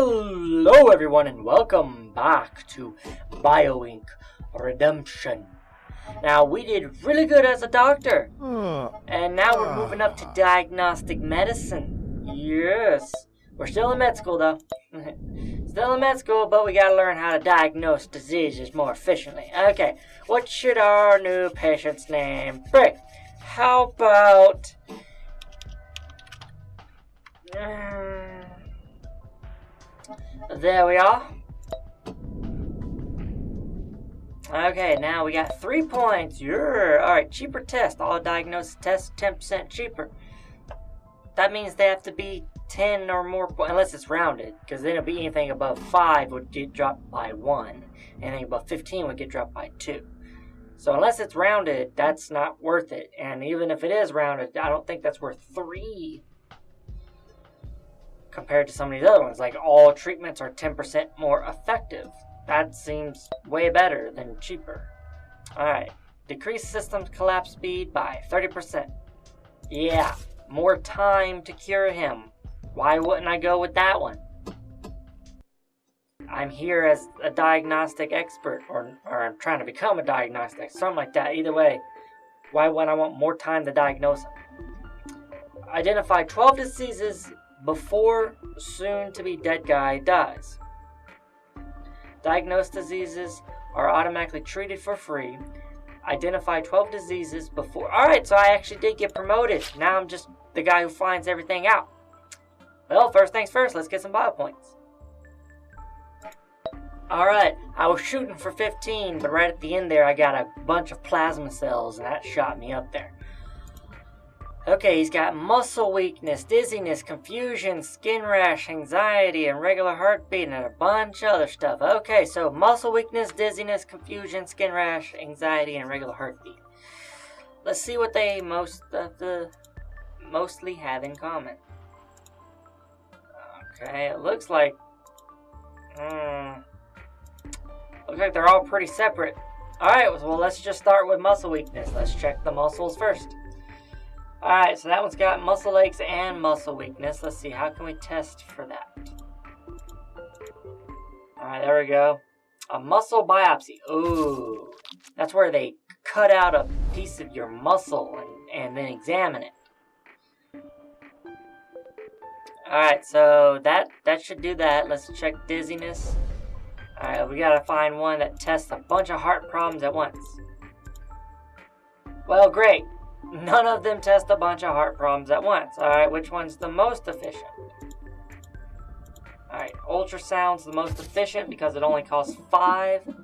Hello everyone and welcome back to BioInc Redemption. Now we did really good as a doctor. And now we're moving up to diagnostic medicine. Yes. We're still in med school though. Still in med school, but we gotta learn how to diagnose diseases more efficiently. Okay, what should our new patient's name be? How about... there we are. Okay, now we got 3 points. Alright, cheaper test. All diagnosis tests 10% cheaper. That means they have to be 10 or more points, unless it's rounded, because then it'll be anything above 5 would get dropped by 1. Anything above 15 would get dropped by 2. So unless it's rounded, that's not worth it. And even if it is rounded, I don't think that's worth 3. Compared to some of these other ones, like all treatments are 10% more effective. That seems way better than cheaper. Alright, decrease system collapse speed by 30%. Yeah, more time to cure him. Why wouldn't I go with that one? I'm here as a diagnostic expert, or I'm trying to become a diagnostic, something like that. Either way, why wouldn't I want more time to diagnose him? Identify 12 diseases before soon-to-be-dead guy dies. Diagnosed diseases are automatically treated for free. Identify 12 diseases before... Alright, so I actually did get promoted. Now I'm just the guy who finds everything out. Well, first things first, let's get some bio points. Alright, I was shooting for 15, but right at the end there I got a bunch of plasma cells, and that shot me up there. Okay, he's got muscle weakness, dizziness, confusion, skin rash, anxiety, irregular heartbeat, and a bunch of other stuff. Okay, so muscle weakness, dizziness, confusion, skin rash, anxiety, and irregular heartbeat. Let's see what they mostly have in common. Okay, it looks like they're all pretty separate. Alright, well let's just start with muscle weakness. Let's check the muscles first. Alright, so that one's got muscle aches and muscle weakness. Let's see, how can we test for that? Alright, there we go. A muscle biopsy. Ooh, that's where they cut out a piece of your muscle and then examine it. Alright, so that should do that. Let's check dizziness. Alright, we gotta find one that tests a bunch of heart problems at once. Well, great. None of them test a bunch of heart problems at once. Alright, which one's the most efficient? Alright, ultrasound's the most efficient because it only costs 5.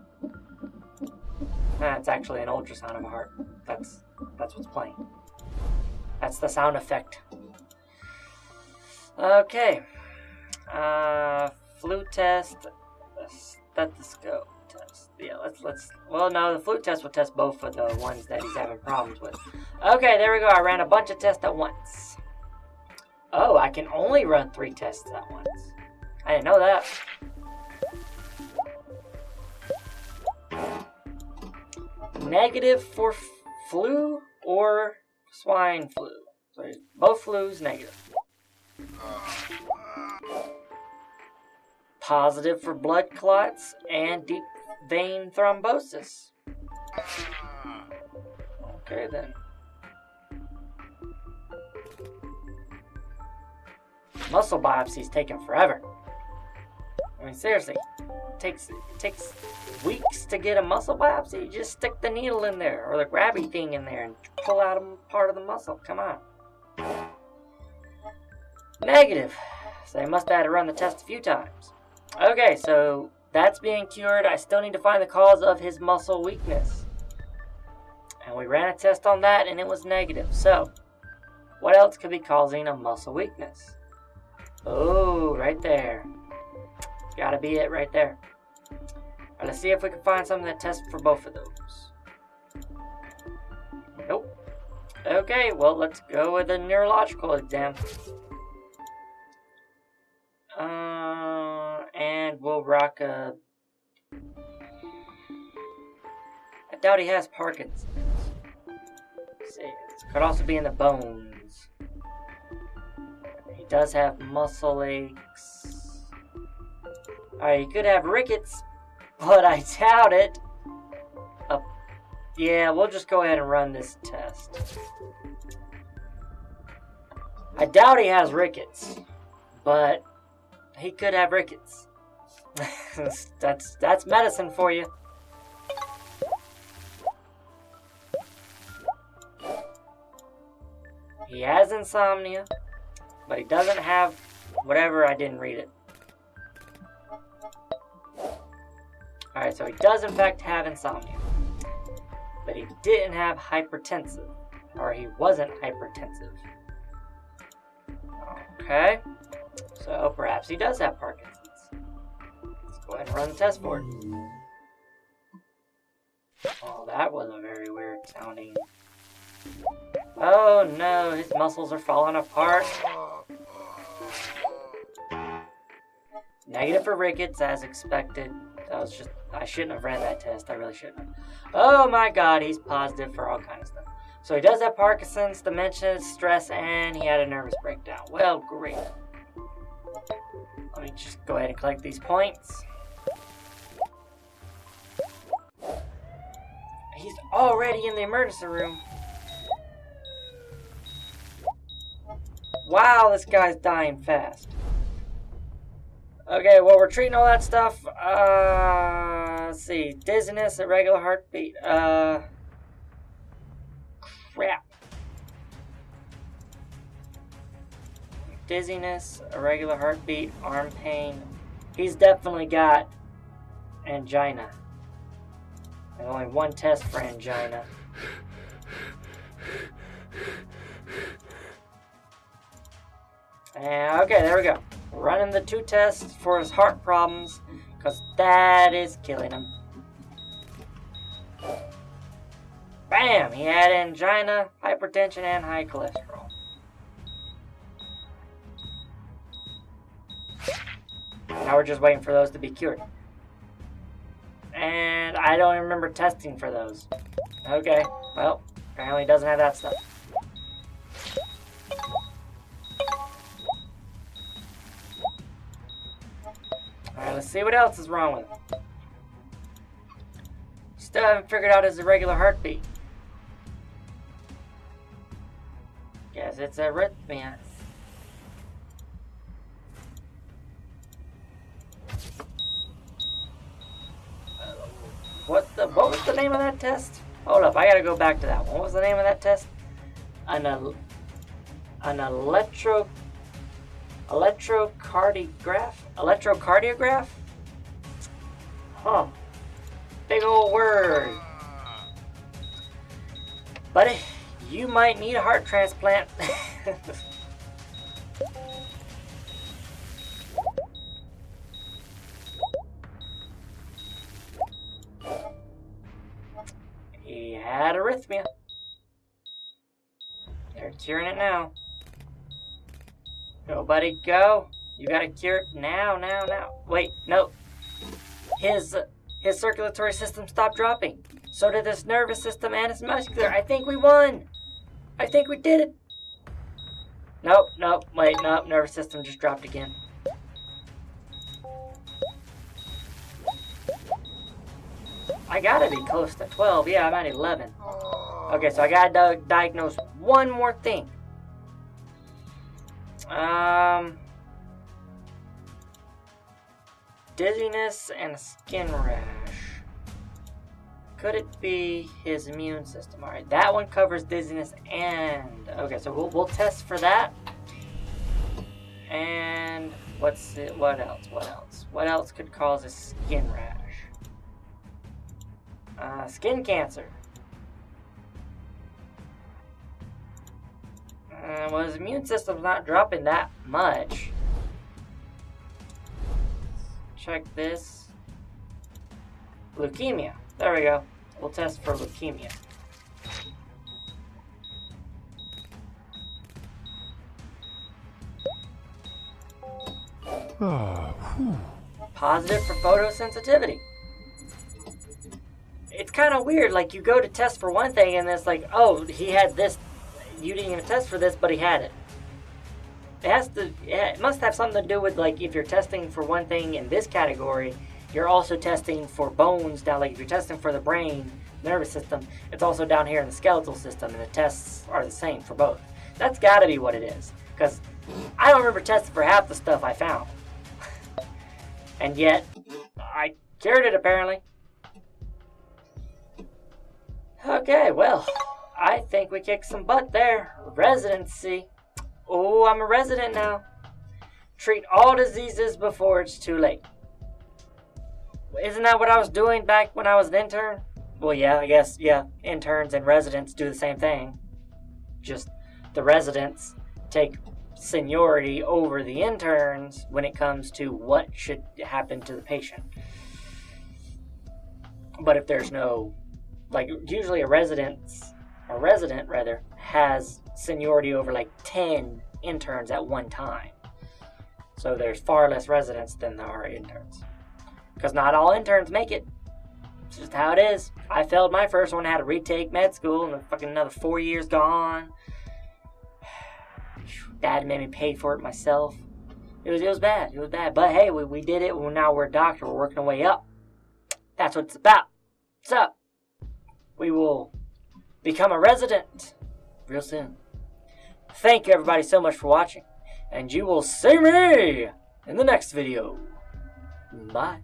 It's actually an ultrasound of a heart. That's what's playing. That's the sound effect. Okay. Flu test, stethoscope test. Yeah, let's. Well, no, the flu test will test both of the ones that he's having problems with. Okay, there we go. I ran a bunch of tests at once. Oh, I can only run 3 tests at once. I didn't know that. Negative for flu or swine flu. So both flus negative. Positive for blood clots and deep vein thrombosis. Okay then. Muscle biopsy's taking forever. I mean, seriously, it takes weeks to get a muscle biopsy. You just stick the needle in there or the grabby thing in there and pull out a part of the muscle. Come on. Negative. So they must have had to run the test a few times. Okay, so that's being cured. I still need to find the cause of his muscle weakness. And we ran a test on that and it was negative. So, what else could be causing a muscle weakness? Oh, right there. Gotta be it right there. Alright, let's see if we can find something that tests for both of those. Nope. Okay, well, let's go with a neurological exam. And we'll rock a... I doubt he has Parkinson's. Let's see. It could also be in the bones. He does have muscle aches. Alright, he could have rickets, but I doubt it. Yeah, we'll just go ahead and run this test. I doubt he has rickets, but he could have rickets. That's medicine for you. He has insomnia, but he doesn't have whatever. I didn't read it. Alright, so he does in fact have insomnia. But he didn't have hypertensive. Or he wasn't hypertensive. Okay. So perhaps he does have Parkinson's. Let's go ahead and run the test for it. Oh, that was a very weird sounding. Oh no, his muscles are falling apart. Negative for rickets, as expected. I shouldn't have ran that test. I really shouldn't have. Oh my god, he's positive for all kinds of stuff. So he does have Parkinson's, dementia, stress, and he had a nervous breakdown. Well, great. Let me just go ahead and collect these points. He's already in the emergency room. Wow, this guy's dying fast. Okay, well, we're treating all that stuff. Let's see. Dizziness, irregular heartbeat. Crap. Dizziness, irregular heartbeat, arm pain. He's definitely got angina. There's only one test for angina. And okay, there we go. Running the 2 tests for his heart problems, because that is killing him. Bam! He had angina, hypertension, and high cholesterol. Now we're just waiting for those to be cured. And I don't even remember testing for those. Okay, well, apparently he doesn't have that stuff. Alright, let's see what else is wrong with him. Still haven't figured out his irregular heartbeat. Guess it's arrhythmia. What was the name of that test? Hold up, I gotta go back to that one. What was the name of that test? An electrocardiograph? Huh. Big old word. Buddy, you might need a heart transplant. He had arrhythmia. They're curing it now. Nobody go. You gotta cure it now. Wait, no. His circulatory system stopped dropping. So did his nervous system and his muscular. I think we won. I think we did it. Nope. Wait, nope. Nervous system just dropped again. I gotta be close to 12. Yeah, I'm at 11. Okay, so I gotta diagnose one more thing. Dizziness and a skin rash. Could it be his immune system? Alright, that one covers dizziness and... Okay, so we'll test for that. And... what else? What else could cause a skin rash? Skin cancer. Well, his immune system's not dropping that much. Check this. Leukemia. There we go. We'll test for leukemia. Positive for photosensitivity. It's kind of weird, like you go to test for one thing and it's like, oh, he had this. You didn't even test for this, but he had it. it must have something to do with, like, if you're testing for one thing in this category, you're also testing for bones down, like if you're testing for the brain, nervous system, it's also down here in the skeletal system, and the tests are the same for both. That's gotta be what it is, because I don't remember testing for half the stuff I found. And yet, I cured it apparently. Okay, well, I think we kicked some butt there. Residency. Oh, I'm a resident now. Treat all diseases before it's too late. Isn't that what I was doing back when I was an intern? Well, yeah, I guess, yeah, interns and residents do the same thing. Just the residents take seniority over the interns when it comes to what should happen to the patient. But if there's no, like, usually a resident has seniority over like 10 interns at one time. So there's far less residents than there are interns. Because not all interns make it. It's just how it is. I failed my first one, I had to retake med school, and fucking another 4 years gone. Dad made me pay for it myself. It was bad. It was bad. But hey, we did it. Well, now we're a doctor. We're working our way up. That's what it's about. What's up? We will become a resident real soon. Thank you everybody so much for watching. And you will see me in the next video. Bye.